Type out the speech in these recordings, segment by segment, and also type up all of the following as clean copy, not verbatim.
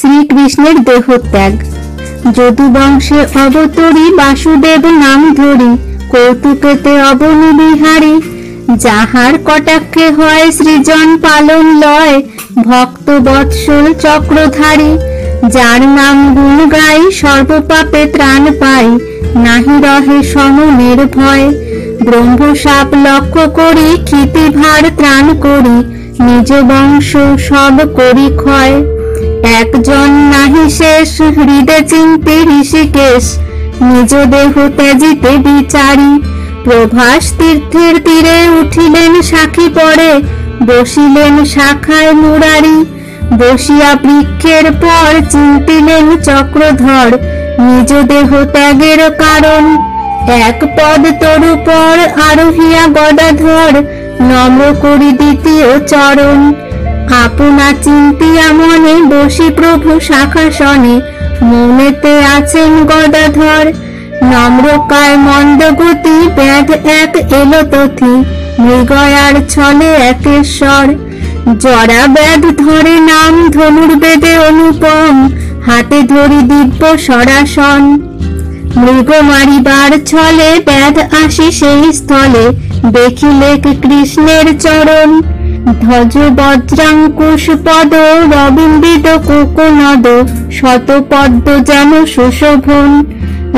শ্রীকৃষ্ণের দেহত্যাগ। যদু বংশে অবতরী বাসুদেব নাম ধরি, কৌতুকেতে অবনী বিহারী। যাহার কটাক্ষে হয় সৃজন পালন লয়, ভক্ত বৎসল চক্রধারী। যার নাম গুণ গাই সর্বপাপে ত্রাণ পাই, নাহি রহে সমনের ভয়। ব্রহ্মশাপ লক্ষ্য করি ক্ষিতিভার ত্রাণ করি, নিজ বংশ সব করি ক্ষয়। একজন নাহি শেষ হৃদে চিন্তে ঋষিকেশ, নিজ দেহ ত্যাজিতে বিচারী। প্রভাস তীর্থের তীরে উঠিলেন সাক্ষী পরে, বসিলেন শাখায় মুরারি। বসিয়া বৃক্ষের পর চিন্তিলেন চক্রধর, নিজ দেহ ত্যাগের কারণ। এক পদ তরু পর আরোহিয়া গদাধর, নম্র করি দ্বিতীয় চরণ। আপনা চিন্তিয়া মনে বসি প্রভু শাখাসনে, মনেতে আছেন গদাধর। নম্রকায় মন্দগতি ব্যাধ এক এলো তথি, মৃগয়ার ছলে একেশ্বর। জরা ব্যাধ ধরে নাম ধনুর্বেদে অনুপম, হাতে ধরি দিব্য সরাসন। মৃগ মারিবার ছলে ব্যাধ আসি সেই স্থলে, দেখিলে কৃষ্ণের চরণ। ধ্বজ বজ্রাঙ্কুশ পদ রবিম্বিত কোকনদ, শত পদ্ম যেন সুশোভন।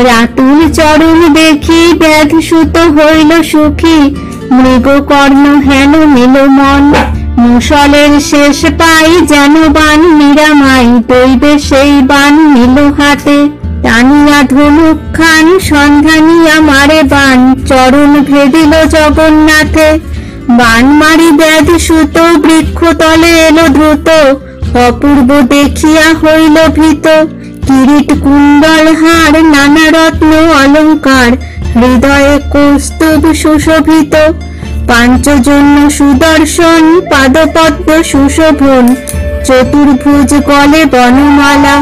রাতুল চরণ দেখি ব্যাধ সুত হইল সুখী, মৃগ কর্ণ হেন নিল মন। মুষলের শেষ পাই যেন বান নিরামাই, দৈবে সেই বান নিল হাতে। টানিয়া ধনুক খান সন্ধানিয়া মারে বান, চরণ ভেদিল জগন্নাথে। বান মারি ব্যাধ সুত বৃক্ষ তলে এলো দ্রুত, অপূর্ব দেখিয়া হইল ভীত। কিরিট কুণ্ডল হার নানা রত্ন অলঙ্কার, হৃদয়ে কৌস্তুভ সুশোভিত। পাঞ্চজন্য সুদর্শন পাদপদ্ম সুশোভন, চতুর্ভুজ গলে বনমালা।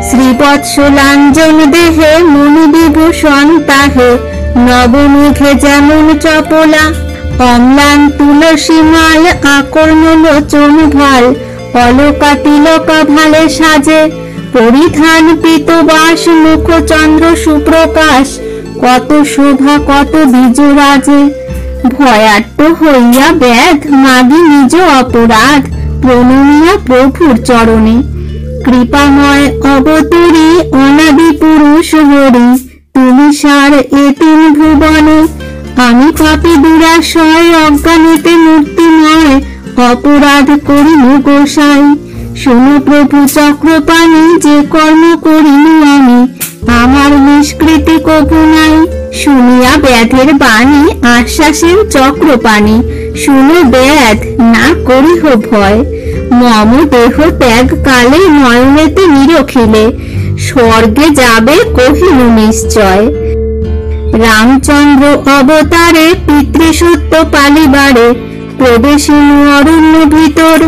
শ্রীবৎসলাঞ্জন দেহে মুনি বিভূষণ তাহে, নবমুখে যেমন চপলা। অম্লান তুলসী মাল আকর্ণ লোচন ভাল, অলকা তিলকা ভালে সাজে। পরিধান পীতবাস মুখ চন্দ্র সুপ্রকাশ, কত শোভা কত দ্বিজরাজে। ভয়ার্ত হইয়া ব্যাধ মাগি নিজ অপরাধ, প্রণমিয়া প্রভুর চরণে। কৃপাময় অবতরী অনাদি পুরুষ হরি, তুমি সার এ তিন ভুবনে। আমি পাপী দুরাশয় অজ্ঞানীতে মূর্তিময়, অপরাধ করিনু গোসাই। শুনো প্রভু চক্রপাণি যে কর্ম করিনু আমি, আমার নিষ্কৃতি কভু নাই। শুনিয়া ব্যাধের বাণী আশ্বাসের চক্রপাণি, শুনো ব্যাধ না করিহ ভয়। মম দেহ ত্যাগ কালে নয়নেতে নিরখিলে, স্বর্গে যাবে কহিনু নিশ্চয়। রামচন্দ্র অবতারে পিতৃসত্য পালিবারে, প্রবেশিনু অরণ্য ভিতর।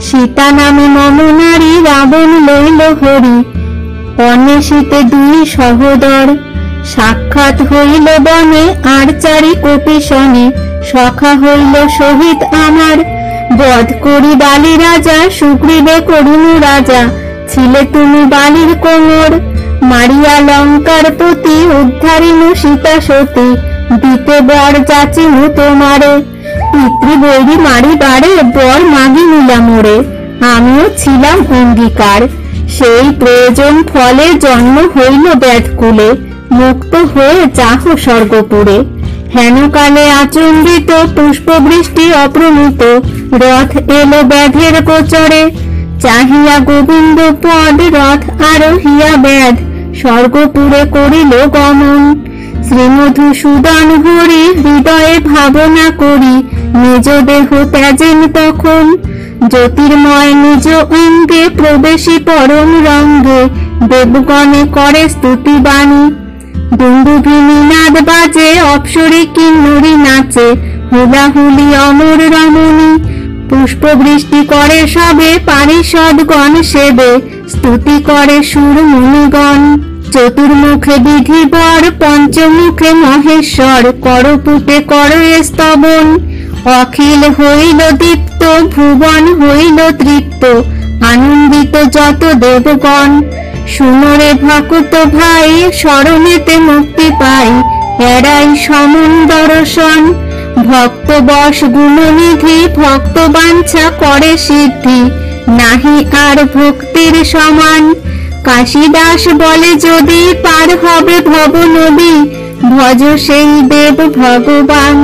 সীতা নামে মম নারী রাবণ লইল হরি, অন্বেষিতে দুই সহোদর। সাক্ষাৎ হইল বনে আর চারি কপিশনে, সখা হইল শহীদ আমার। বধ করি বালি রাজা সুগ্রীবে করিনু রাজা, ছিলে তুমি বালির কোমর। মারিয়া লঙ্কার পতি উদ্ধারিনু সীতা সতী, দিতে বর যাচিনু তোমারে। পিতৃবৈরী মারিবারে বর মাগি নিলাম মোরে, আমিও ছিলাম অঙ্গীকার। সেই প্রয়োজন ফলে জন্ম হইল ব্যাধকুলে, মুক্ত হয়ে যাহ স্বর্গপুরে। হেনকালে আচম্বিত পুষ্পবৃষ্টি অপ্রমিত, রথ এলো ব্যাধের গোচরে। চাহিয়া গোবিন্দ পদ রথ আরোহিয়া ব্যাধ, স্বর্গপুরে করিল গমন। শ্রীমধুসূদন হরি হৃদয়ে ভাবনা করি, নিজ দেহ ত্যাজেন তখন। জ্যোতির্ময় নিজ অঙ্গে প্রবেশী পরম রঙ্গে, দেবগণে করে স্তুতি বাণী। দুন্দুভিনী নাদ বাজে অপ্সরী কিন্নরী নাচে, হুলাহুলি অমর রমণী। পুষ্পবৃষ্টি করে সবে পারিষদগণ সেবে, স্তুতি করে সুর মুনিগণ। চতুর্মুখে বিধিবর পঞ্চমুখে মহেশ্বর, করপুটে করে স্তবন। অখিল হইল দীপ্ত ভুবন হইল তৃপ্ত, আনন্দিত যত দেবগণ। শুনরে ভক্ত ভাই, শরণেতে মুক্তি পাই, এরাই সমন দর্শন। ভক্ত বশ গুণনিধি, ভক্ত বাঞ্ছা করে সিদ্ধি, নাহি আর ভক্তির সমান। কাশিদাস বলে যদি পার হবে ভব নদী, ভজ সেই দেব ভগবান।